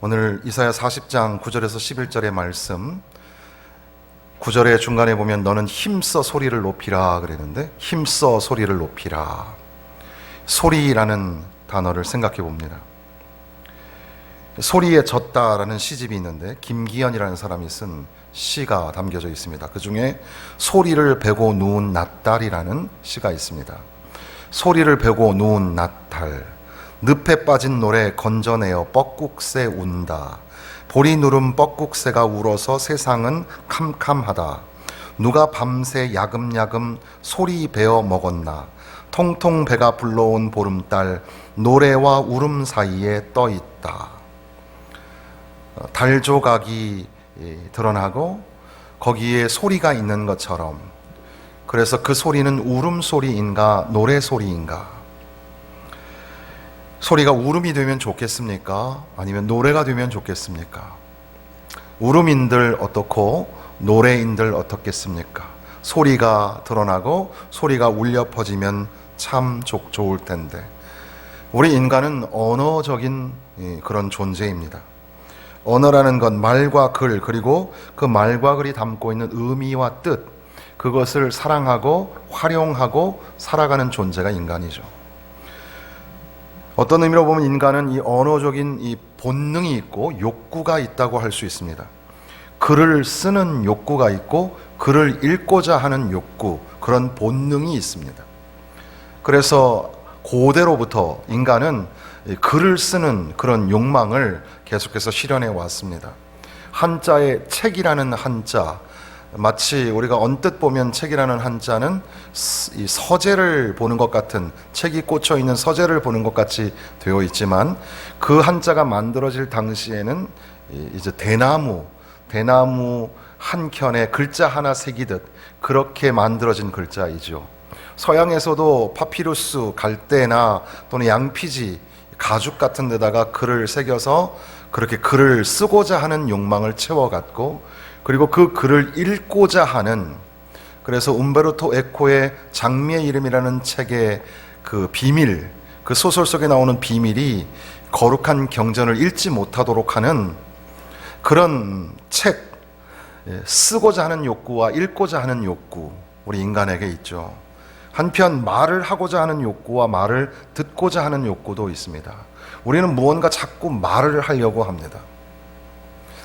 오늘 이사야 40장 9절에서 11절의 말씀, 9절의 중간에 보면 너는 힘써 소리를 높이라 그랬는데, 힘써 소리를 높이라, 소리라는 단어를 생각해 봅니다. 소리에 젖다라는 시집이 있는데 김기현이라는 사람이 쓴 시가 담겨져 있습니다. 그 중에 소리를 베고 누운 낫달이라는 시가 있습니다. 소리를 베고 누운 낫달, 늪에 빠진 노래 건져내어 뻐꾹새 운다. 보리 누름 뻐꾹새가 울어서 세상은 캄캄하다. 누가 밤새 야금야금 소리 베어 먹었나. 통통 배가 불러온 보름달 노래와 울음 사이에 떠 있다. 달 조각이 드러나고 거기에 소리가 있는 것처럼, 그래서 그 소리는 울음소리인가 노래소리인가? 소리가 울음이 되면 좋겠습니까? 아니면 노래가 되면 좋겠습니까? 울음인들 어떻고 노래인들 어떻겠습니까? 소리가 드러나고 소리가 울려 퍼지면 참 좋을 텐데, 우리 인간은 언어적인 그런 존재입니다. 언어라는 건 말과 글, 그리고 그 말과 글이 담고 있는 의미와 뜻, 그것을 사랑하고 활용하고 살아가는 존재가 인간이죠. 어떤 의미로 보면 인간은 이 언어적인 이 본능이 있고 욕구가 있다고 할 수 있습니다. 글을 쓰는 욕구가 있고 글을 읽고자 하는 욕구, 그런 본능이 있습니다. 그래서 고대로부터 인간은 글을 쓰는 그런 욕망을 계속해서 실현해 왔습니다. 한자의 책이라는 한자, 마치 우리가 언뜻 보면 책이라는 한자는 이 서재를 보는 것 같은, 책이 꽂혀 있는 서재를 보는 것 같이 되어 있지만, 그 한자가 만들어질 당시에는 이제 대나무 한 켠에 글자 하나 새기듯 그렇게 만들어진 글자이죠. 서양에서도 파피루스, 갈대나 또는 양피지, 가죽 같은 데다가 글을 새겨서 그렇게 글을 쓰고자 하는 욕망을 채워갔고, 그리고 그 글을 읽고자 하는, 그래서 움베르토 에코의 장미의 이름이라는 책의 그 비밀, 그 소설 속에 나오는 비밀이 거룩한 경전을 읽지 못하도록 하는 그런 책, 쓰고자 하는 욕구와 읽고자 하는 욕구, 우리 인간에게 있죠. 한편 말을 하고자 하는 욕구와 말을 듣고자 하는 욕구도 있습니다. 우리는 무언가 자꾸 말을 하려고 합니다.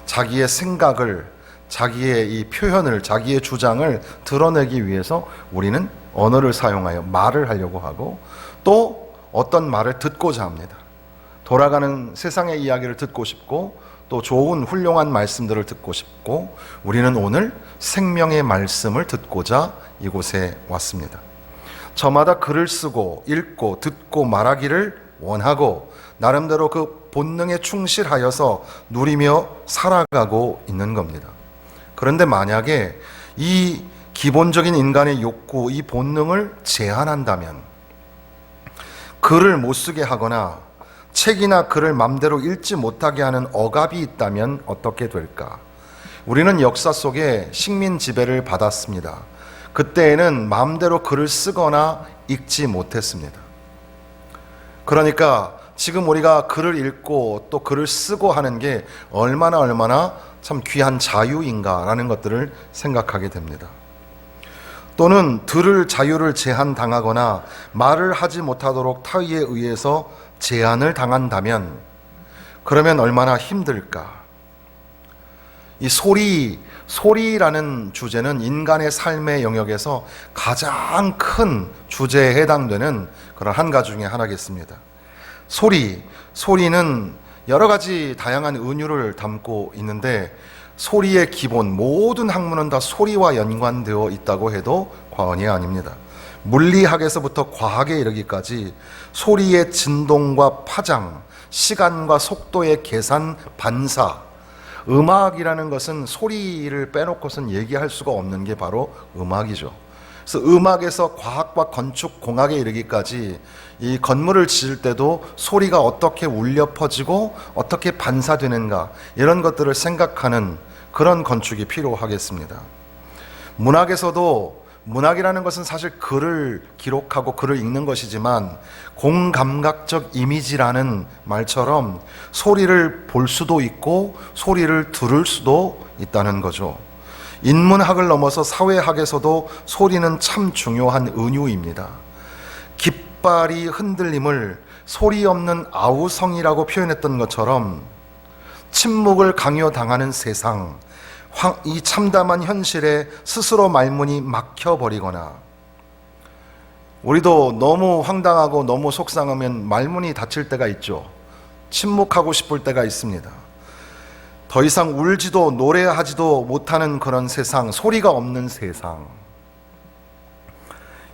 자기의 생각을, 자기의 이 표현을, 자기의 주장을 드러내기 위해서 우리는 언어를 사용하여 말을 하려고 하고, 또 어떤 말을 듣고자 합니다. 돌아가는 세상의 이야기를 듣고 싶고, 또 좋은 훌륭한 말씀들을 듣고 싶고, 우리는 오늘 생명의 말씀을 듣고자 이곳에 왔습니다. 저마다 글을 쓰고 읽고 듣고 말하기를 원하고 나름대로 그 본능에 충실하여서 누리며 살아가고 있는 겁니다. 그런데 만약에 이 기본적인 인간의 욕구, 이 본능을 제한한다면, 글을 못 쓰게 하거나 책이나 글을 맘대로 읽지 못하게 하는 억압이 있다면 어떻게 될까? 우리는 역사 속에 식민 지배를 받았습니다. 그때에는 마음대로 글을 쓰거나 읽지 못했습니다. 그러니까 지금 우리가 글을 읽고 또 글을 쓰고 하는 게 얼마나 참 귀한 자유인가라는 것들을 생각하게 됩니다. 또는 들을 자유를 제한당하거나 말을 하지 못하도록 타의에 의해서 제한을 당한다면, 그러면 얼마나 힘들까? 이 소리라는 주제는 인간의 삶의 영역에서 가장 큰 주제에 해당되는 그런 한 가지 중에 하나겠습니다. 소리는 여러 가지 다양한 은유를 담고 있는데, 소리의 기본, 모든 학문은 다 소리와 연관되어 있다고 해도 과언이 아닙니다. 물리학에서부터 과학에 이르기까지 소리의 진동과 파장, 시간과 속도의 계산, 반사, 음악이라는 것은 소리를 빼놓고선 얘기할 수가 없는 게 바로 음악이죠. 그래서 음악에서 과학과 건축, 공학에 이르기까지 이 건물을 지을 때도 소리가 어떻게 울려 퍼지고 어떻게 반사되는가, 이런 것들을 생각하는 그런 건축이 필요하겠습니다. 문학에서도 문학이라는 것은 사실 글을 기록하고 글을 읽는 것이지만 공감각적 이미지라는 말처럼 소리를 볼 수도 있고 소리를 들을 수도 있다는 거죠. 인문학을 넘어서 사회학에서도 소리는 참 중요한 은유입니다. 깃발이 흔들림을 소리 없는 아우성이라고 표현했던 것처럼 침묵을 강요당하는 세상, 이 참담한 현실에 스스로 말문이 막혀버리거나, 우리도 너무 황당하고 너무 속상하면 말문이 닫힐 때가 있죠. 침묵하고 싶을 때가 있습니다. 더 이상 울지도 노래하지도 못하는 그런 세상, 소리가 없는 세상.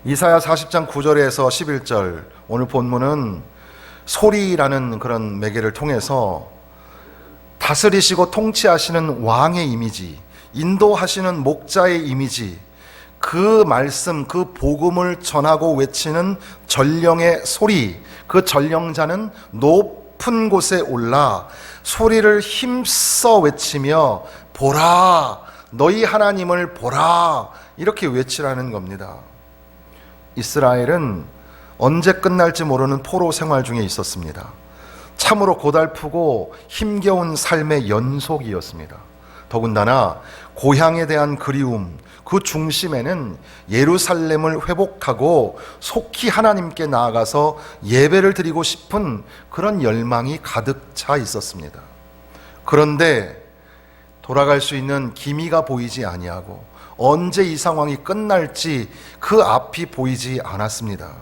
이사야 40장 9절에서 11절, 오늘 본문은 소리라는 그런 매개를 통해서 다스리시고 통치하시는 왕의 이미지, 인도하시는 목자의 이미지, 그 말씀, 그 복음을 전하고 외치는 전령의 소리, 그 전령자는 높은 곳에 올라 소리를 힘써 외치며 보라, 너희 하나님을 보라, 이렇게 외치라는 겁니다. 이스라엘은 언제 끝날지 모르는 포로 생활 중에 있었습니다. 참으로 고달프고 힘겨운 삶의 연속이었습니다. 더군다나 고향에 대한 그리움, 그 중심에는 예루살렘을 회복하고 속히 하나님께 나아가서 예배를 드리고 싶은 그런 열망이 가득 차 있었습니다. 그런데 돌아갈 수 있는 기미가 보이지 아니하고 언제 이 상황이 끝날지 그 앞이 보이지 않았습니다.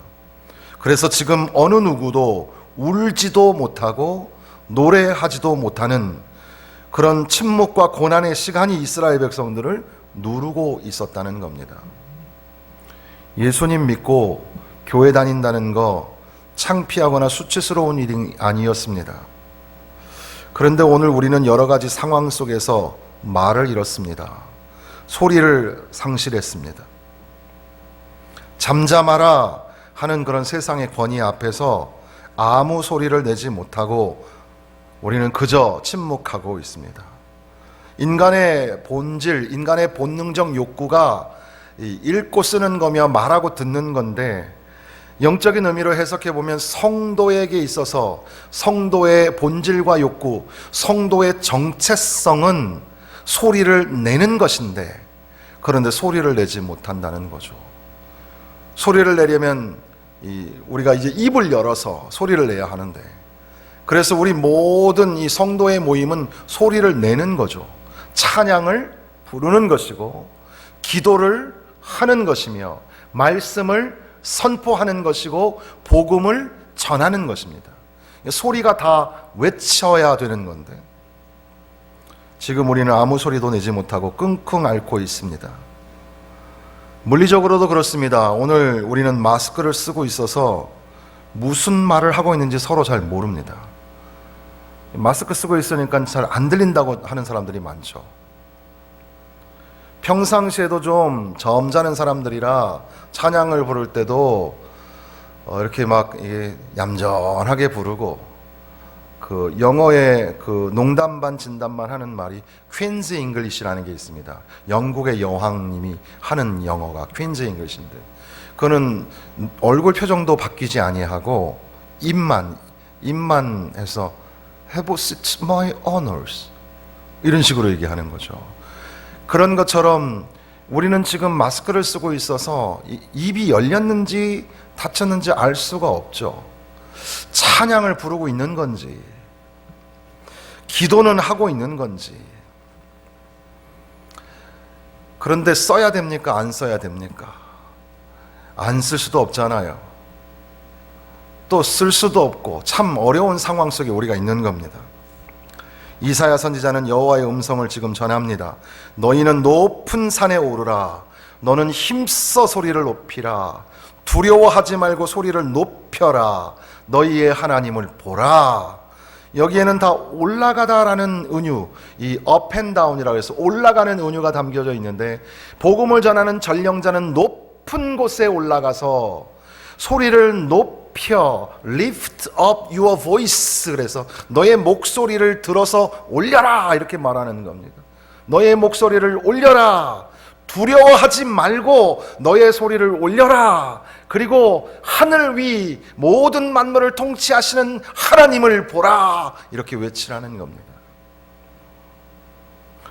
그래서 지금 어느 누구도 울지도 못하고 노래하지도 못하는 그런 침묵과 고난의 시간이 이스라엘 백성들을 누르고 있었다는 겁니다. 예수님 믿고 교회 다닌다는 거 창피하거나 수치스러운 일이 아니었습니다. 그런데 오늘 우리는 여러 가지 상황 속에서 말을 잃었습니다. 소리를 상실했습니다. 잠잠하라 하는 그런 세상의 권위 앞에서 아무 소리를 내지 못하고 우리는 그저 침묵하고 있습니다. 인간의 본질, 인간의 본능적 욕구가 읽고 쓰는 거며 말하고 듣는 건데, 영적인 의미로 해석해 보면 성도에게 있어서 성도의 본질과 욕구, 성도의 정체성은 소리를 내는 것인데, 그런데 소리를 내지 못한다는 거죠. 소리를 내려면 우리가 이제 입을 열어서 소리를 내야 하는데, 그래서 우리 모든 이 성도의 모임은 소리를 내는 거죠. 찬양을 부르는 것이고 기도를 하는 것이며 말씀을 선포하는 것이고 복음을 전하는 것입니다. 소리가 다 외쳐야 되는 건데 지금 우리는 아무 소리도 내지 못하고 끙끙 앓고 있습니다. 물리적으로도 그렇습니다. 오늘 우리는 마스크를 쓰고 있어서 무슨 말을 하고 있는지 서로 잘 모릅니다. 마스크 쓰고 있으니까 잘 안 들린다고 하는 사람들이 많죠. 평상시에도 좀 점잖은 사람들이라 찬양을 부를 때도 이렇게 막 얌전하게 부르고, 그 영어의 그 농담 반 진담 반 하는 말이 퀸즈 잉글리시라는 게 있습니다. 영국의 여왕님이 하는 영어가 퀸즈 잉글리시인데, 그거는 얼굴 표정도 바뀌지 아니하고 입만 해서 have it my honors 이런 식으로 얘기하는 거죠. 그런 것처럼 우리는 지금 마스크를 쓰고 있어서 입이 열렸는지 닫혔는지 알 수가 없죠. 찬양을 부르고 있는 건지 기도는 하고 있는 건지. 그런데 써야 됩니까? 안 써야 됩니까? 안 쓸 수도 없잖아요. 또 쓸 수도 없고 참 어려운 상황 속에 우리가 있는 겁니다. 이사야 선지자는 여호와의 음성을 지금 전합니다. 너희는 높은 산에 오르라. 너는 힘써 소리를 높이라. 두려워하지 말고 소리를 높여라. 너희의 하나님을 보라. 여기에는 다 올라가다라는 은유, 이 up and down이라고 해서 올라가는 은유가 담겨져 있는데, 복음을 전하는 전령자는 높은 곳에 올라가서 소리를 높여 lift up your voice, 그래서 너의 목소리를 들어서 올려라 이렇게 말하는 겁니다. 너의 목소리를 올려라, 두려워하지 말고 너의 소리를 올려라. 그리고 하늘 위 모든 만물을 통치하시는 하나님을 보라. 이렇게 외치라는 겁니다.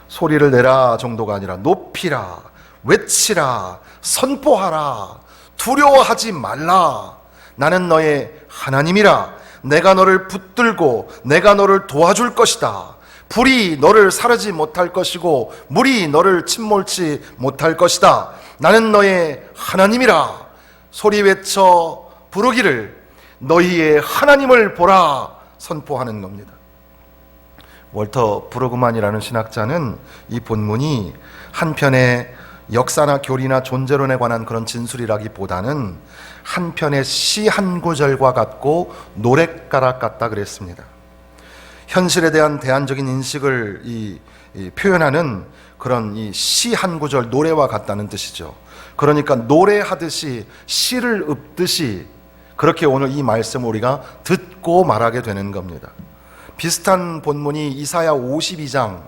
소리를 내라 정도가 아니라 높이라, 외치라, 선포하라, 두려워하지 말라. 나는 너의 하나님이라. 내가 너를 붙들고 내가 너를 도와줄 것이다. 불이 너를 사르지 못할 것이고 물이 너를 침몰치 못할 것이다. 나는 너의 하나님이라. 소리 외쳐 부르기를 너희의 하나님을 보라 선포하는 겁니다. 월터 브루그만이라는 신학자는 이 본문이 한편의 역사나 교리나 존재론에 관한 그런 진술이라기보다는 한편의 시 한 구절과 같고 노랫가락 같다 그랬습니다. 현실에 대한 대안적인 인식을 표현하는 그런 이 시 한 구절, 노래와 같다는 뜻이죠. 그러니까 노래하듯이 시를 읊듯이 그렇게 오늘 이 말씀을 우리가 듣고 말하게 되는 겁니다. 비슷한 본문이 이사야 52장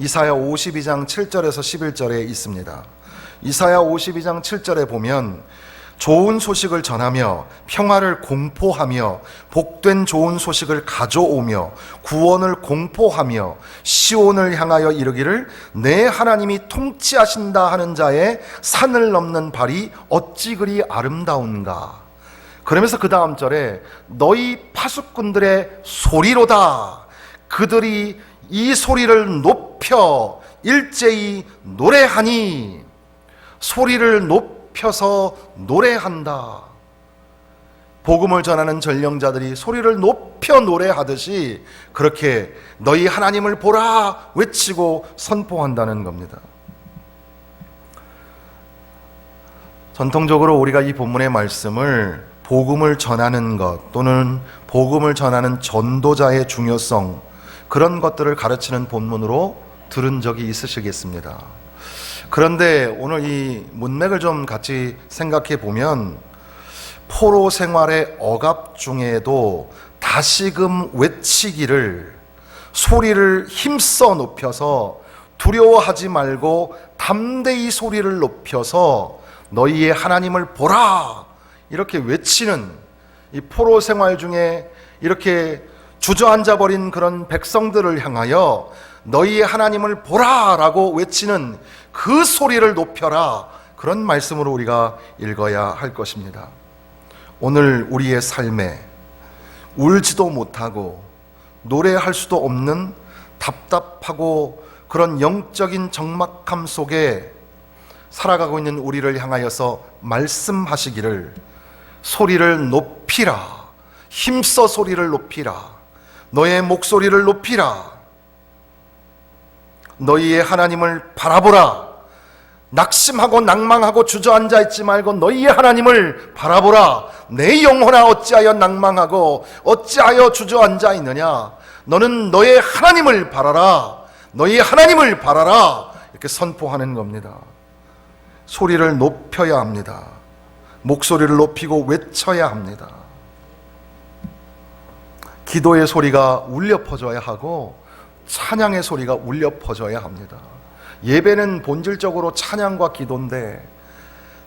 7절에서 11절에 있습니다. 이사야 52장 7절에 보면 좋은 소식을 전하며 평화를 공포하며 복된 좋은 소식을 가져오며 구원을 공포하며 시온을 향하여 이르기를 내 하나님이 통치하신다 하는 자의 산을 넘는 발이 어찌 그리 아름다운가. 그러면서 그 다음 절에 너희 파수꾼들의 소리로다. 그들이 이 소리를 높여 일제히 노래하니. 소리를 높여서 노래한다. 복음을 전하는 전령자들이 소리를 높여 노래하듯이 그렇게 너희 하나님을 보라 외치고 선포한다는 겁니다. 전통적으로 우리가 이 본문의 말씀을 복음을 전하는 것 또는 복음을 전하는 전도자의 중요성, 그런 것들을 가르치는 본문으로 들은 적이 있으시겠습니다. 그런데 오늘 이 문맥을 좀 같이 생각해 보면 포로 생활의 억압 중에도 다시금 외치기를, 소리를 힘써 높여서 두려워하지 말고 담대히 소리를 높여서 너희의 하나님을 보라 이렇게 외치는 이 포로 생활 중에 이렇게 주저앉아 버린 그런 백성들을 향하여 너희의 하나님을 보라라고 외치는 그 소리를 높여라, 그런 말씀으로 우리가 읽어야 할 것입니다. 오늘 우리의 삶에 울지도 못하고 노래할 수도 없는 답답하고 그런 영적인 적막함 속에 살아가고 있는 우리를 향하여서 말씀하시기를 소리를 높이라, 힘써 소리를 높이라, 너의 목소리를 높이라, 너희의 하나님을 바라보라, 낙심하고 낭망하고 주저앉아 있지 말고 너희의 하나님을 바라보라. 내 영혼아 어찌하여 낭망하고 어찌하여 주저앉아 있느냐. 너는 너의 하나님을 바라라, 너희의 하나님을 바라라, 이렇게 선포하는 겁니다. 소리를 높여야 합니다. 목소리를 높이고 외쳐야 합니다. 기도의 소리가 울려 퍼져야 하고 찬양의 소리가 울려 퍼져야 합니다. 예배는 본질적으로 찬양과 기도인데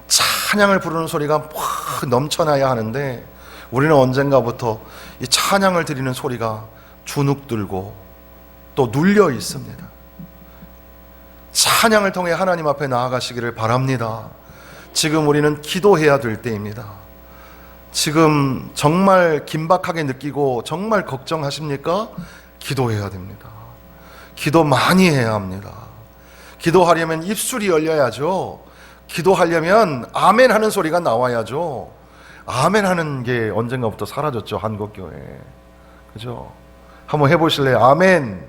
찬양을 부르는 소리가 확 넘쳐나야 하는데 우리는 언젠가부터 이 찬양을 드리는 소리가 주눅들고 또 눌려 있습니다. 찬양을 통해 하나님 앞에 나아가시기를 바랍니다. 지금 우리는 기도해야 될 때입니다. 지금 정말 긴박하게 느끼고 정말 걱정하십니까? 기도해야 됩니다. 기도 많이 해야 합니다. 기도하려면 입술이 열려야죠. 기도하려면 아멘 하는 소리가 나와야죠. 아멘 하는 게 언젠가부터 사라졌죠, 한국교회. 그죠? 한번 해보실래요? 아멘.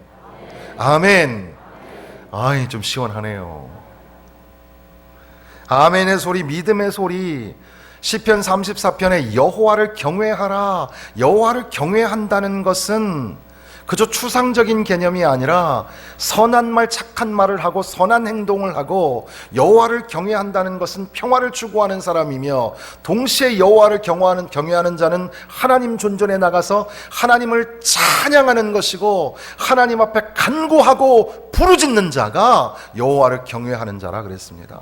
아멘. 아이, 좀 시원하네요. 아멘의 소리, 믿음의 소리. 시편 34편에 여호와를 경외하라. 여호와를 경외한다는 것은 그저 추상적인 개념이 아니라 선한 말, 착한 말을 하고 선한 행동을 하고 여호와를 경외한다는 것은 평화를 추구하는 사람이며, 동시에 여호와를 경외하는 자는 하나님 존전에 나가서 하나님을 찬양하는 것이고, 하나님 앞에 간구하고 부르짖는 자가 여호와를 경외하는 자라 그랬습니다.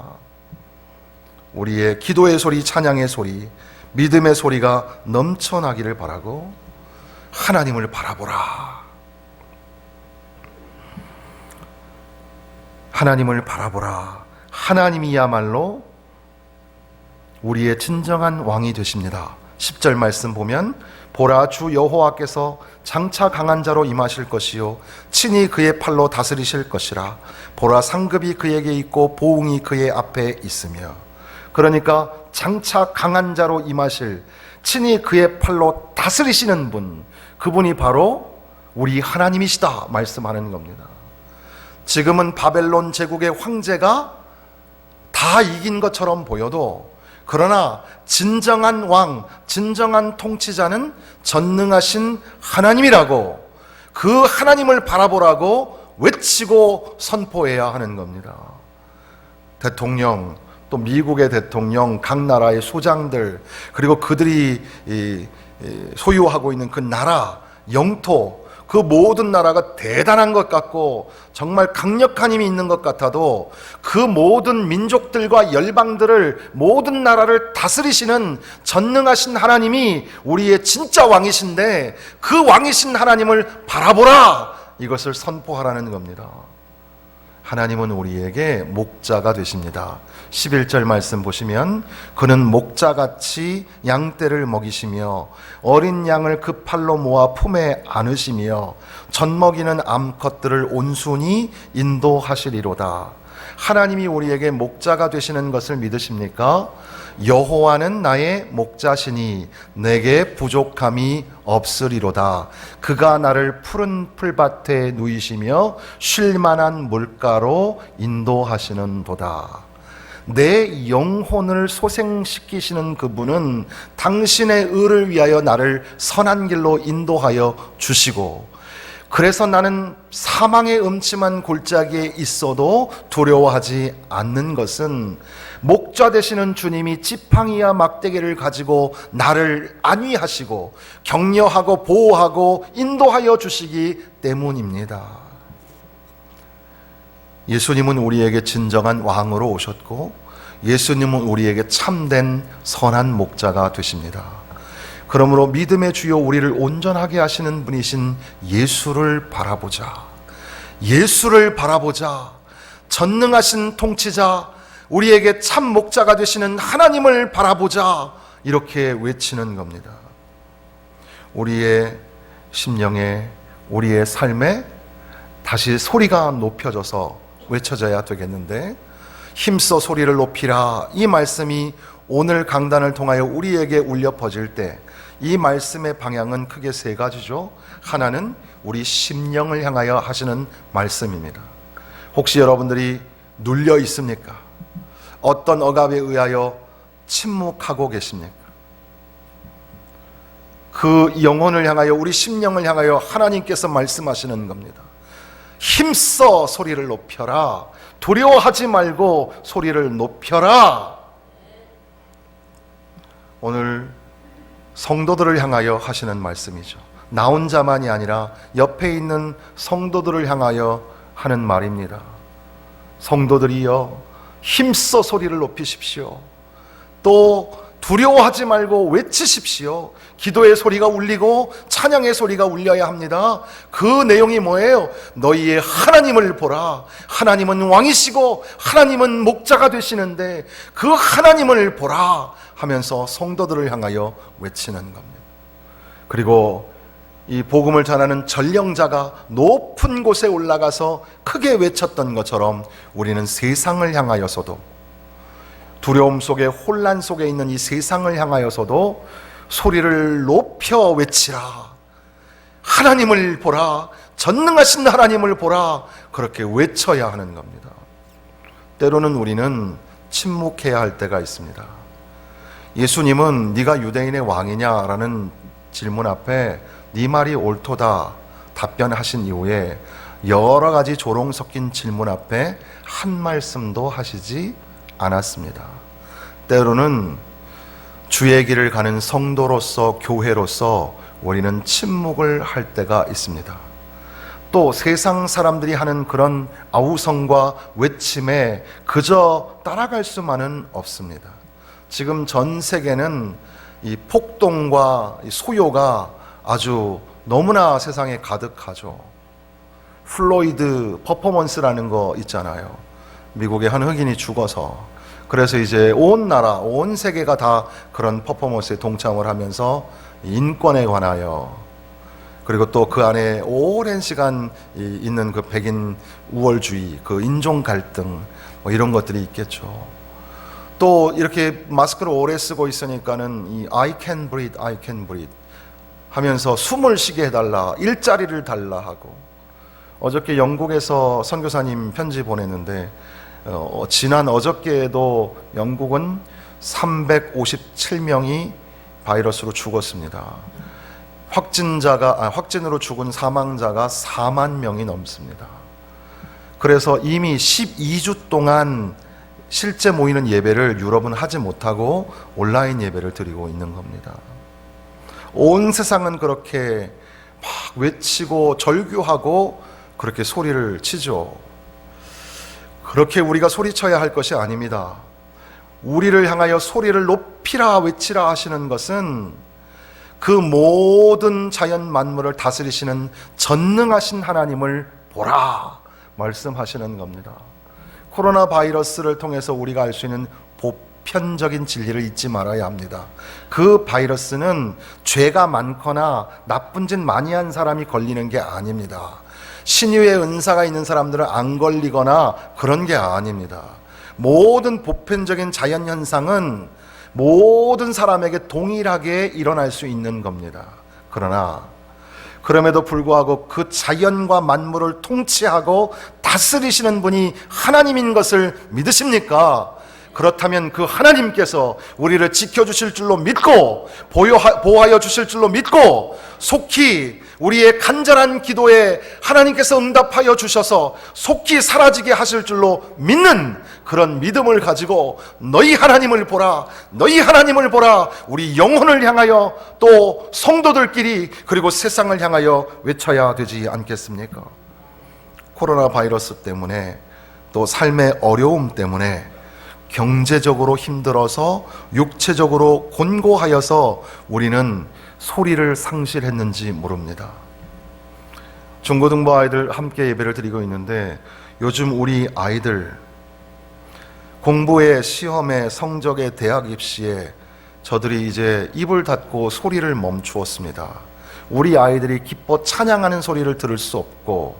우리의 기도의 소리, 찬양의 소리, 믿음의 소리가 넘쳐나기를 바라고 하나님을 바라보라. 하나님을 바라보라. 하나님이야말로 우리의 진정한 왕이 되십니다. 10절 말씀 보면, 보라, 주 여호와께서 장차 강한 자로 임하실 것이요 친히 그의 팔로 다스리실 것이라. 보라, 상급이 그에게 있고 보응이 그의 앞에 있으며. 그러니까 장차 강한 자로 임하실, 친히 그의 팔로 다스리시는 분, 그분이 바로 우리 하나님이시다 말씀하는 겁니다. 지금은 바벨론 제국의 황제가 다 이긴 것처럼 보여도, 그러나 진정한 왕, 진정한 통치자는 전능하신 하나님이라고, 그 하나님을 바라보라고 외치고 선포해야 하는 겁니다. 대통령, 또 미국의 대통령, 각 나라의 소장들, 그리고 그들이 소유하고 있는 그 나라, 영토, 그 모든 나라가 대단한 것 같고 정말 강력한 힘이 있는 것 같아도, 그 모든 민족들과 열방들을, 모든 나라를 다스리시는 전능하신 하나님이 우리의 진짜 왕이신데, 그 왕이신 하나님을 바라보라, 이것을 선포하라는 겁니다. 하나님은 우리에게 목자가 되십니다. 11절 말씀 보시면, 그는 목자같이 양떼를 먹이시며 어린 양을 그 팔로 모아 품에 안으시며 젖먹이는 암컷들을 온순히 인도하시리로다. 하나님이 우리에게 목자가 되시는 것을 믿으십니까? 여호와는 나의 목자시니 내게 부족함이 없으리로다. 그가 나를 푸른 풀밭에 누이시며 쉴 만한 물가로 인도하시는도다. 내 영혼을 소생시키시는 그분은 당신의 의를 위하여 나를 선한 길로 인도하여 주시고, 그래서 나는 사망의 음침한 골짜기에 있어도 두려워하지 않는 것은, 목자 되시는 주님이 지팡이와 막대기를 가지고 나를 안위하시고 격려하고 보호하고 인도하여 주시기 때문입니다. 예수님은 우리에게 진정한 왕으로 오셨고, 예수님은 우리에게 참된 선한 목자가 되십니다. 그러므로 믿음의 주요 우리를 온전하게 하시는 분이신 예수를 바라보자. 예수를 바라보자. 전능하신 통치자, 우리에게 참 목자가 되시는 하나님을 바라보자, 이렇게 외치는 겁니다. 우리의 심령에, 우리의 삶에 다시 소리가 높여져서 외쳐져야 되겠는데, 힘써 소리를 높이라, 이 말씀이 오늘 강단을 통하여 우리에게 울려 퍼질 때, 이 말씀의 방향은 크게 세 가지죠. 하나는 우리 심령을 향하여 하시는 말씀입니다. 혹시 여러분들이 눌려 있습니까? 어떤 억압에 의하여 침묵하고 계십니까? 그 영혼을 향하여, 우리 심령을 향하여 하나님께서 말씀하시는 겁니다. 힘써 소리를 높여라. 두려워하지 말고 소리를 높여라. 오늘 성도들을 향하여 하시는 말씀이죠. 나 혼자만이 아니라 옆에 있는 성도들을 향하여 하는 말입니다. 성도들이여, 힘써 소리를 높이십시오. 또 두려워하지 말고 외치십시오. 기도의 소리가 울리고 찬양의 소리가 울려야 합니다. 그 내용이 뭐예요? 너희의 하나님을 보라. 하나님은 왕이시고 하나님은 목자가 되시는데 그 하나님을 보라 하면서 성도들을 향하여 외치는 겁니다. 그리고 이 복음을 전하는 전령자가 높은 곳에 올라가서 크게 외쳤던 것처럼, 우리는 세상을 향하여서도, 두려움 속에, 혼란 속에 있는 이 세상을 향하여서도 소리를 높여 외치라. 하나님을 보라. 전능하신 하나님을 보라. 그렇게 외쳐야 하는 겁니다. 때로는 우리는 침묵해야 할 때가 있습니다. 예수님은 네가 유대인의 왕이냐라는 질문 앞에 네 말이 옳도다 답변하신 이후에 여러 가지 조롱 섞인 질문 앞에 한 말씀도 하시지 않았습니다. 때로는 주의 길을 가는 성도로서, 교회로서 우리는 침묵을 할 때가 있습니다. 또 세상 사람들이 하는 그런 아우성과 외침에 그저 따라갈 수만은 없습니다. 지금 전 세계는 이 폭동과 소요가 아주 너무나 세상에 가득하죠. 플로이드 퍼포먼스라는 거 있잖아요. 미국의 한 흑인이 죽어서, 그래서 이제 온 나라, 온 세계가 다 그런 퍼포먼스에 동참을 하면서 인권에 관하여, 그리고 또 그 안에 오랜 시간 있는 그 백인 우월주의, 그 인종 갈등, 뭐 이런 것들이 있겠죠. 또 이렇게 마스크를 오래 쓰고 있으니까는 이 I can breathe, I can breathe 하면서 숨을 쉬게 해달라, 일자리를 달라 하고. 어저께 영국에서 선교사님 편지 보냈는데 지난 어저께에도 영국은 357명이 바이러스로 죽었습니다. 확진으로 죽은 사망자가 4만 명이 넘습니다. 그래서 이미 12주 동안 실제 모이는 예배를 유럽은 하지 못하고 온라인 예배를 드리고 있는 겁니다. 온 세상은 그렇게 막 외치고 절규하고 그렇게 소리를 치죠. 그렇게 우리가 소리쳐야 할 것이 아닙니다. 우리를 향하여 소리를 높이라 외치라 하시는 것은 그 모든 자연 만물을 다스리시는 전능하신 하나님을 보라 말씀하시는 겁니다. 코로나 바이러스를 통해서 우리가 알 수 있는 보편적인 진리를 잊지 말아야 합니다. 그 바이러스는 죄가 많거나 나쁜 짓 많이 한 사람이 걸리는 게 아닙니다. 신유의 은사가 있는 사람들은 안 걸리거나 그런 게 아닙니다. 모든 보편적인 자연현상은 모든 사람에게 동일하게 일어날 수 있는 겁니다. 그러나 그럼에도 불구하고 그 자연과 만물을 통치하고 다스리시는 분이 하나님인 것을 믿으십니까? 그렇다면 그 하나님께서 우리를 지켜주실 줄로 믿고 보호하여 주실 줄로 믿고 속히 우리의 간절한 기도에 하나님께서 응답하여 주셔서 속히 사라지게 하실 줄로 믿는 그런 믿음을 가지고 너희 하나님을 보라, 너희 하나님을 보라, 우리 영혼을 향하여 또 성도들끼리 그리고 세상을 향하여 외쳐야 되지 않겠습니까? 코로나 바이러스 때문에 또 삶의 어려움 때문에 경제적으로 힘들어서 육체적으로 곤고하여서 우리는 소리를 상실했는지 모릅니다. 중고등부 아이들 함께 예배를 드리고 있는데 요즘 우리 아이들 공부에, 시험에, 성적에, 대학 입시에 저들이 이제 입을 닫고 소리를 멈추었습니다. 우리 아이들이 기뻐 찬양하는 소리를 들을 수 없고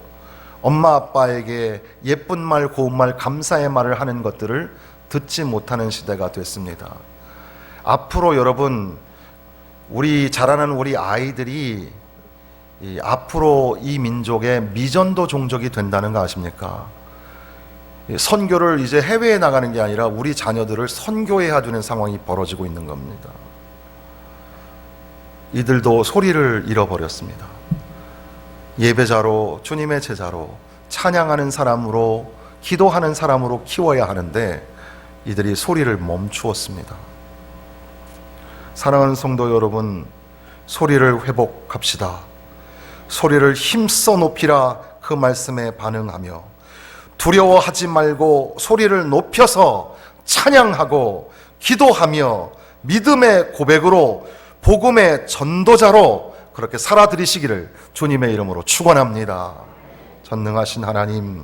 엄마 아빠에게 예쁜 말, 고운 말, 감사의 말을 하는 것들을 듣지 못하는 시대가 됐습니다. 앞으로 여러분, 우리 자라는 우리 아이들이 앞으로 이 민족의 미전도 종족이 된다는 거 아십니까? 선교를 이제 해외에 나가는 게 아니라 우리 자녀들을 선교해야 되는 상황이 벌어지고 있는 겁니다. 이들도 소리를 잃어버렸습니다. 예배자로, 주님의 제자로, 찬양하는 사람으로, 기도하는 사람으로 키워야 하는데 이들이 소리를 멈추었습니다. 사랑하는 성도 여러분, 소리를 회복합시다. 소리를 힘써 높이라 그 말씀에 반응하며 두려워하지 말고 소리를 높여서 찬양하고 기도하며 믿음의 고백으로 복음의 전도자로 그렇게 살아들이시기를 주님의 이름으로 축원합니다. 전능하신 하나님,